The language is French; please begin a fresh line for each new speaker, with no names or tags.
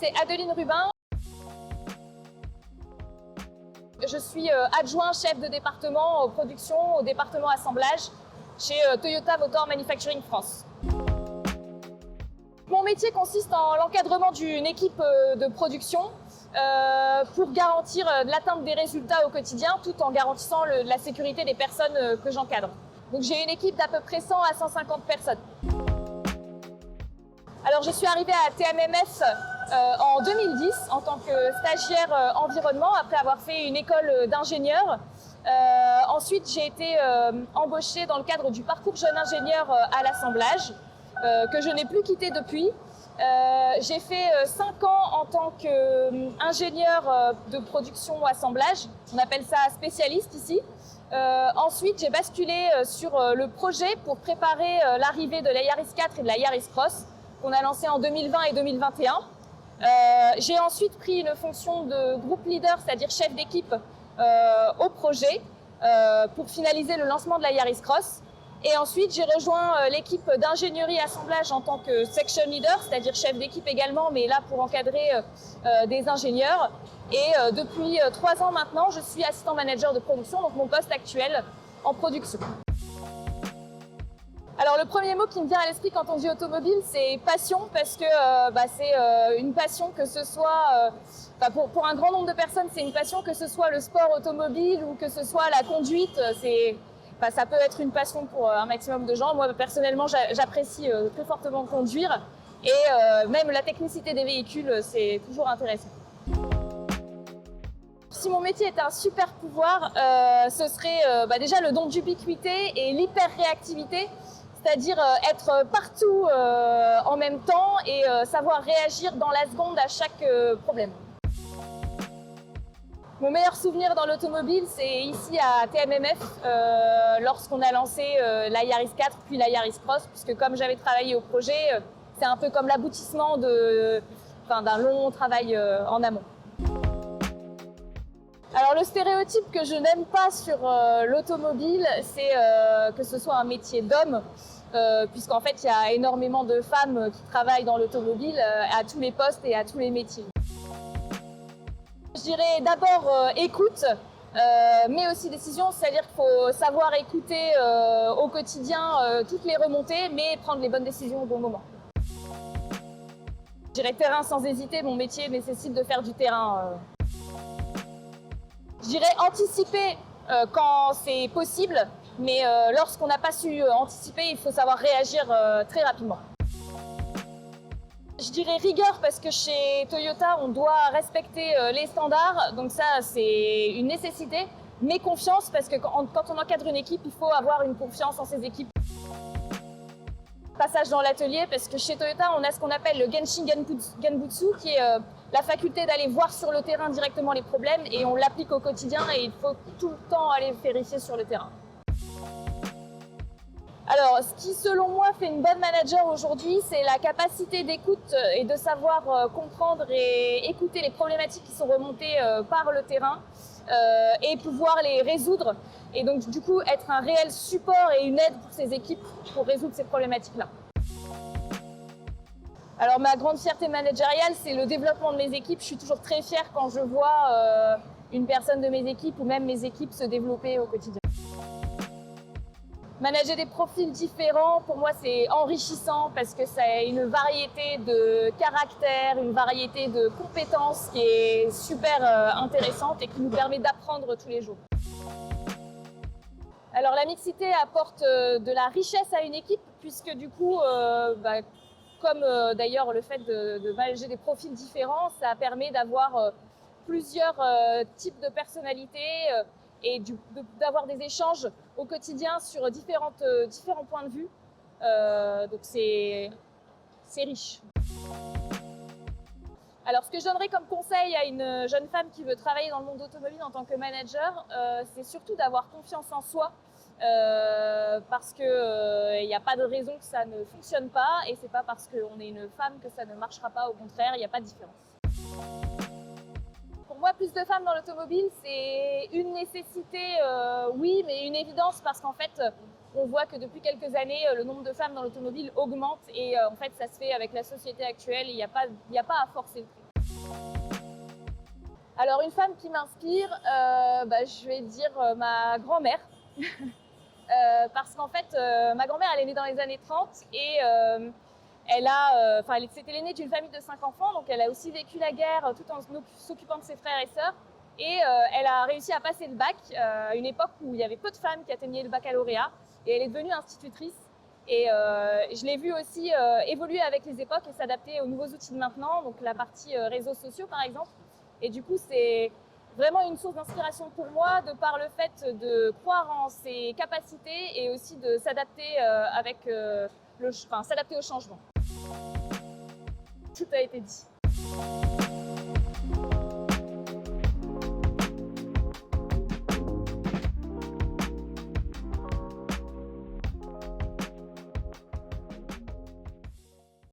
c'est Adeline Rubin. Je suis adjoint chef de département production au département assemblage chez Toyota Motor Manufacturing France. Mon métier consiste en l'encadrement d'une équipe de production pour garantir l'atteinte des résultats au quotidien tout en garantissant la sécurité des personnes que j'encadre. Donc j'ai une équipe d'à peu près 100 à 150 personnes. Alors je suis arrivée à TMMF en 2010 en tant que stagiaire environnement après avoir fait une école d'ingénieur. Ensuite j'ai été embauchée dans le cadre du parcours jeune ingénieur à l'assemblage que je n'ai plus quitté depuis. J'ai fait 5 ans en tant qu'ingénieur de production assemblage, on appelle ça spécialiste ici. Ensuite j'ai basculé sur le projet pour préparer l'arrivée de la Yaris 4 et de la Yaris Cross qu'on a lancé en 2020 et 2021. J'ai ensuite pris une fonction de groupe leader, c'est-à-dire chef d'équipe au projet pour finaliser le lancement de la Yaris Cross. Et ensuite, j'ai rejoint l'équipe d'ingénierie assemblage en tant que section leader, c'est-à-dire chef d'équipe également, mais là pour encadrer des ingénieurs. Et depuis 3 ans maintenant, je suis assistant manager de production, donc mon poste actuel en production. Alors le premier mot qui me vient à l'esprit quand on dit automobile, c'est passion, parce que c'est une passion que ce soit, pour un grand nombre de personnes, c'est une passion que ce soit le sport automobile ou que ce soit la conduite. Ça peut être une passion pour un maximum de gens. Moi personnellement, j'apprécie très fortement conduire et même la technicité des véhicules, c'est toujours intéressant. Si mon métier était un super pouvoir, ce serait déjà le don d'ubiquité et l'hyper-réactivité. C'est-à-dire être partout en même temps et savoir réagir dans la seconde à chaque problème. Mon meilleur souvenir dans l'automobile, c'est ici à TMMF, lorsqu'on a lancé la Yaris 4 puis la Yaris Cross, puisque comme j'avais travaillé au projet, c'est un peu comme l'aboutissement d'un long travail en amont. Alors le stéréotype que je n'aime pas sur l'automobile, c'est que ce soit un métier d'homme, puisqu'en fait il y a énormément de femmes qui travaillent dans l'automobile à tous les postes et à tous les métiers. Je dirais d'abord écoute, mais aussi décision, c'est-à-dire qu'il faut savoir écouter au quotidien toutes les remontées, mais prendre les bonnes décisions au bon moment. Je dirais terrain sans hésiter, mon métier nécessite de faire du terrain. Je dirais anticiper quand c'est possible, mais lorsqu'on n'a pas su anticiper, il faut savoir réagir très rapidement. Je dirais rigueur parce que chez Toyota, on doit respecter les standards, donc ça c'est une nécessité, mais confiance parce que quand on encadre une équipe, il faut avoir une confiance en ses équipes. Passage dans l'atelier parce que chez Toyota, on a ce qu'on appelle le Genshin Genbutsu, qui est la faculté d'aller voir sur le terrain directement les problèmes et on l'applique au quotidien et il faut tout le temps aller vérifier sur le terrain. Alors, ce qui selon moi fait une bonne manager aujourd'hui, c'est la capacité d'écoute et de savoir comprendre et écouter les problématiques qui sont remontées par le terrain et pouvoir les résoudre. Et donc du coup être un réel support et une aide pour ces équipes pour résoudre ces problématiques-là. Alors ma grande fierté managériale, c'est le développement de mes équipes. Je suis toujours très fière quand je vois une personne de mes équipes ou même mes équipes se développer au quotidien. Manager des profils différents, pour moi c'est enrichissant parce que c'est une variété de caractères, une variété de compétences qui est super intéressante et qui nous permet d'apprendre tous les jours. Alors la mixité apporte de la richesse à une équipe puisque du coup, comme d'ailleurs le fait de manager des profils différents, ça permet d'avoir plusieurs types de personnalités et d'avoir des échanges au quotidien sur différents points de vue. Donc c'est riche. Alors ce que je donnerais comme conseil à une jeune femme qui veut travailler dans le monde automobile en tant que manager, c'est surtout d'avoir confiance en soi parce qu'il n'y a pas de raison que ça ne fonctionne pas et c'est pas parce qu'on est une femme que ça ne marchera pas, au contraire, il n'y a pas de différence. Pour moi, plus de femmes dans l'automobile, c'est une nécessité, oui, mais une évidence parce qu'en fait, on voit que depuis quelques années, le nombre de femmes dans l'automobile augmente et en fait, ça se fait avec la société actuelle, il n'y a pas à forcer le trait. Alors une femme qui m'inspire, je vais dire ma grand-mère. Parce qu'en fait, ma grand-mère, elle est née dans les années 30 et c'était l'aînée d'une famille de 5 enfants, donc elle a aussi vécu la guerre tout en s'occupant de ses frères et sœurs. Et elle a réussi à passer le bac à une époque où il y avait peu de femmes qui atteignaient le baccalauréat. Et elle est devenue institutrice. Et je l'ai vue aussi évoluer avec les époques et s'adapter aux nouveaux outils de maintenant, donc la partie réseaux sociaux par exemple. Et du coup, c'est vraiment une source d'inspiration pour moi de par le fait de croire en ses capacités et aussi de s'adapter s'adapter au changement. Tout a été dit.